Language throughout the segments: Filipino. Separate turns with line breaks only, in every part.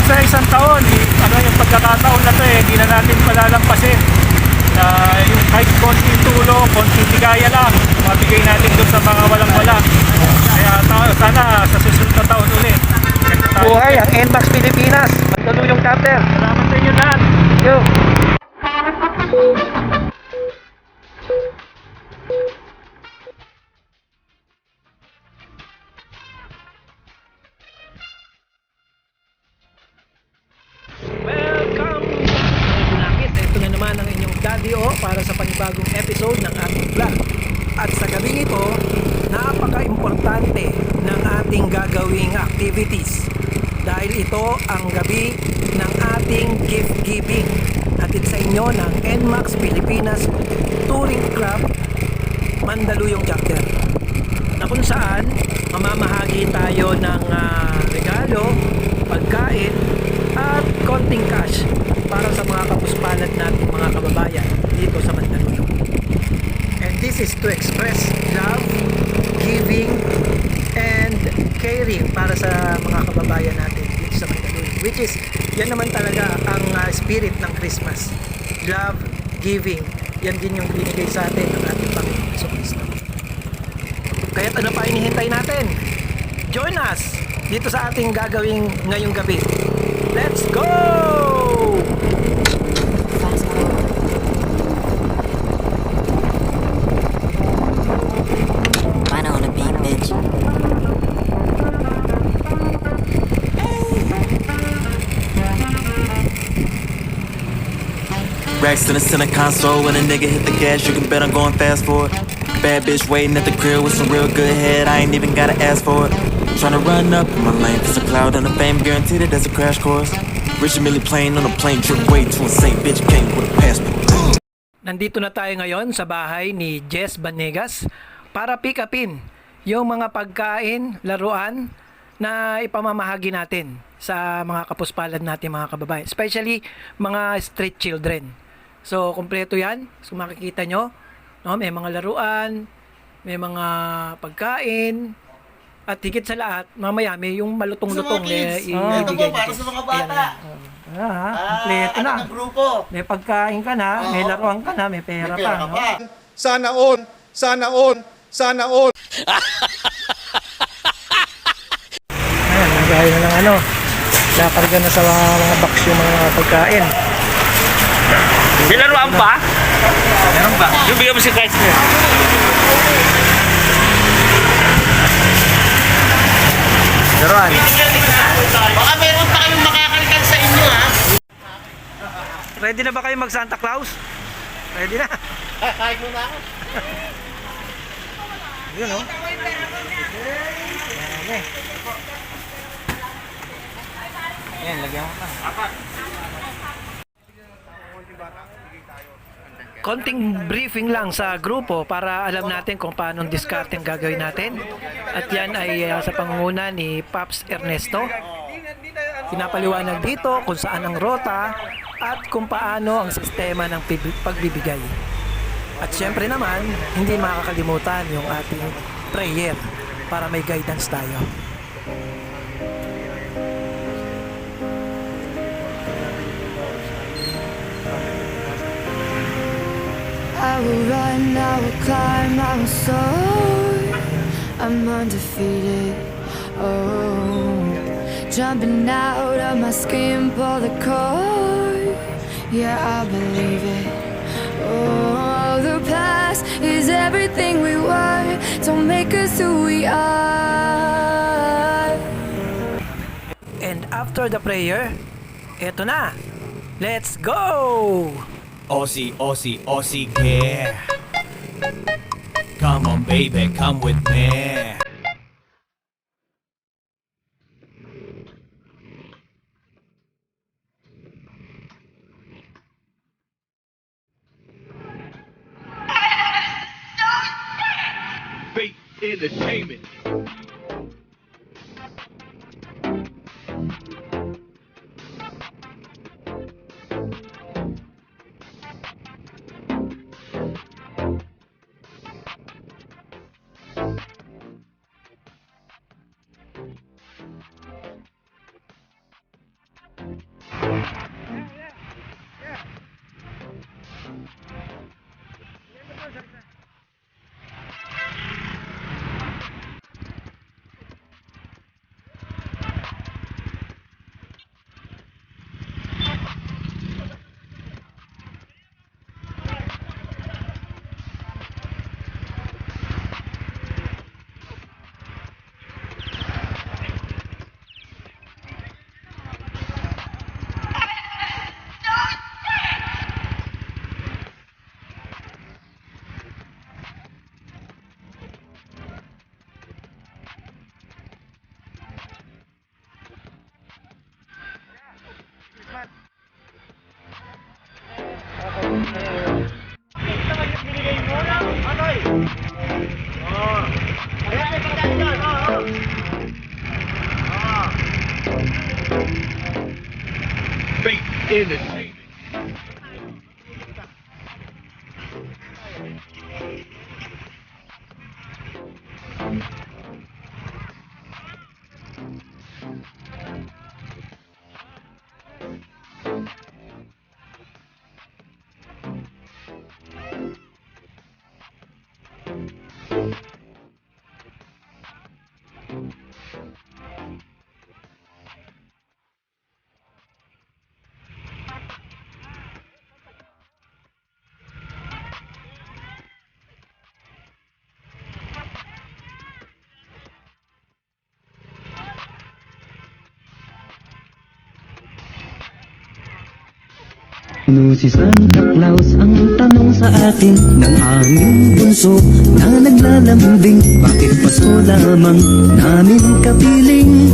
sa isang taon, yung pagkakataon na to hindi na natin palalampasin. Yung kahit konting tulong, konting ligaya lang, mabigay natin doon sa mga walang-wala. Kaya sana sa susunod na taon ulit.
Buhay ang NMAX Pilipinas. Mandaluyong chapter.
Salamat sa inyo lahat.
Thank you. Welcome! Ito na naman ang inyong Daddy O para sa panibagong episode ng ating vlog. At sa gabing ito, napaka-importante ng ating gagawing activities. Dahil ito ang gabi ng ating gift giving. Hatid sa inyo ng NMAX Pilipinas Touring Club Mandaluyong Chapter. Na kung saan mamamahagi tayo ng regalo, pagkain, at konting cash para sa mga kapuspalad nating mga kababayan dito sa Mandaluyong. And this is to express love, giving, and caring para sa mga kababayan natin dito sa Mandaluyong. Which is, yan naman talaga ang spirit ng Christmas. Love, giving. Yan din yung binigay sa atin ng ating Panginoon Jesucristo. Kaya't ano pa hinihintay natin? Join us dito sa ating gagawing ngayong gabi. Let's go!
Mine on a beat, bitch.
Racks in the center console. When a nigga hit the gas, you can bet I'm going fast for it. Bad bitch waiting at the crib with some real good head. I ain't even gotta ask for it. Tryna run up in my lane. There's a cloud on the fame, guaranteed it as a crash course. Rich and Millie playing on a plane trip way too insane. Bitch came with a passport.
Nandito na tayo ngayon sa bahay ni Jess Banegas para pick upin yung mga pagkain, laruan na ipamamahagi natin sa mga kapuspalad natin mga kababayan. Especially mga street children. So, kumpleto yan. So, makikita nyo, no? May mga laruan, may mga pagkain, at higit sa lahat, mamaya may yung malutong-lutong na ibigay
para sa mga bata.
Kumpleto na.
Ang grupo.
May pagkain ka na, may laruan ka na, may pera pa.
Pera
No?
pa.
Sana all, sana all, sana all.
Ayan, nagaya na ng ano. Nakarga na sa mga box yung mga pagkain.
Nilaruan pa? Meron ba? Yung bigyan mo si Christ niya.
Laruan.
Baka meron pa kayong makakalkal sa inyo, ha?
Ready na ba kayo mag Santa Claus? Ready na.
Kahit mo na ako.
Yun o. Ayan, lagyan ko na. Konting briefing lang sa grupo para alam natin kung paano diskarte ang gagawin natin. At yan ay sa pangunguna ni Paps Ernesto. Pinapaliwanag dito kung saan ang rota at kung paano ang sistema ng pagbibigay. At syempre naman, hindi makakalimutan yung ating prayer para may guidance tayo.
I will run, I will climb, I will soar. I'm undefeated. Oh, jumping out of my skin, pull the cord. Yeah, I believe it. Oh, the past is everything we were. Don't make us who we are.
And after the prayer, eto na. Let's go!
Aussie, Aussie, Aussie, yeah. Come on, baby, come with me. Bait Entertainment.
Si Santa Claus ang tanong sa atin ng aming bunso na naglalambing, bakit Pasko lamang namin kapiling?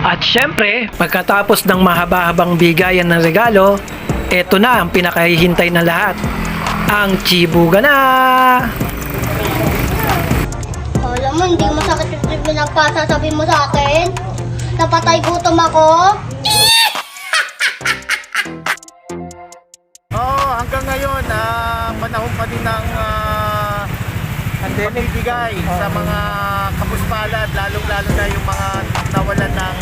At syempre, pagkatapos ng mahaba-habang bigayan ng regalo, eto na ang pinakahihintay ng lahat. Ang chibuga na!
Alam mo, hindi masakit yung pinagpasasabi mo sa akin. Napatay gutom ako.
Oo, hanggang ngayon, panahon pa din ng pagbibigay sa mga kapuspalad, lalong-lalo na yung mga nawalan ng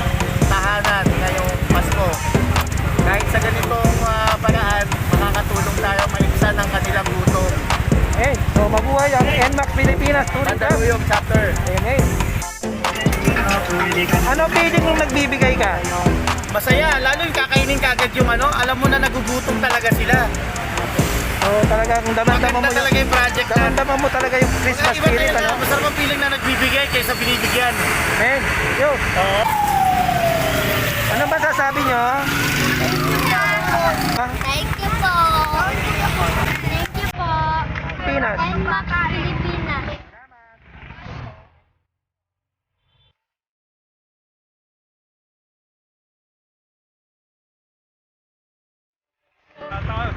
tahanan ngayong Pasko. Kahit sa ganitong paraan, makakatulong tayo maibsan ang kanilang gutom.
So mabuhay ang NMAX Pilipinas Touring Club.
Mandaluyong chapter.
Ano feeling nung nagbibigay ka?
Masaya, lalo yung kakainin kagad yung alam mo na nagugutom talaga sila.
Talagang damdaman mo
Maganda talaga yung project na.
damdaman mo talaga yung Christmas
Iba
spirit,
tayo, masarap ang feeling na nagbibigay kaysa binibigyan.
Men, yo.
Oo.
Ano ba sasabi nyo?
Thank you po. Thank you po.
Pinas.
NMAX Pilipinas.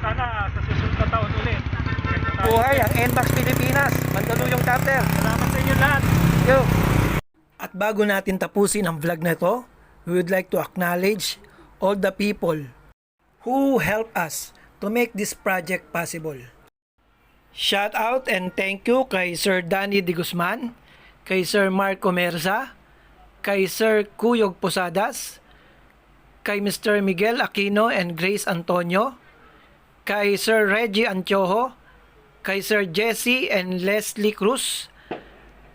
Sana sa susunod na taon ulit.
Buhay ang NMAX Pilipinas, Mandaluyong chapter.
Salamat sa inyo lahat.
Yo. At bago natin tapusin ang vlog na ito, we would like to acknowledge all the people who help us to make this project possible. Shout out and thank you kay Sir Danny De Guzman, kay Sir Marco Merza, kay Sir Kuyog Posadas, kay Mr. Miguel Aquino and Grace Antonio, kay Sir Reggie Anchoho, kay Sir Jesse and Leslie Cruz,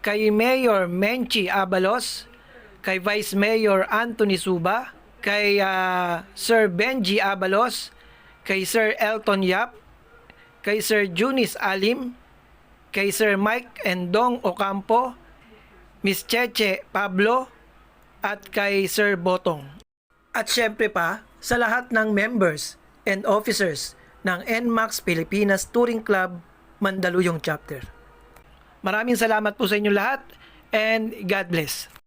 kay Mayor Menchi Abalos, kay Vice Mayor Anthony Suba, kay Sir Benji Abalos, kay Sir Elton Yap, kay Sir Junis Alim, kay Sir Mike and Dong Ocampo, Miss Cheche Pablo, at kay Sir Botong. At syempre pa, sa lahat ng members and officers ng NMAX Pilipinas Touring Club Mandaluyong Chapter. Maraming salamat po sa inyo lahat and God bless.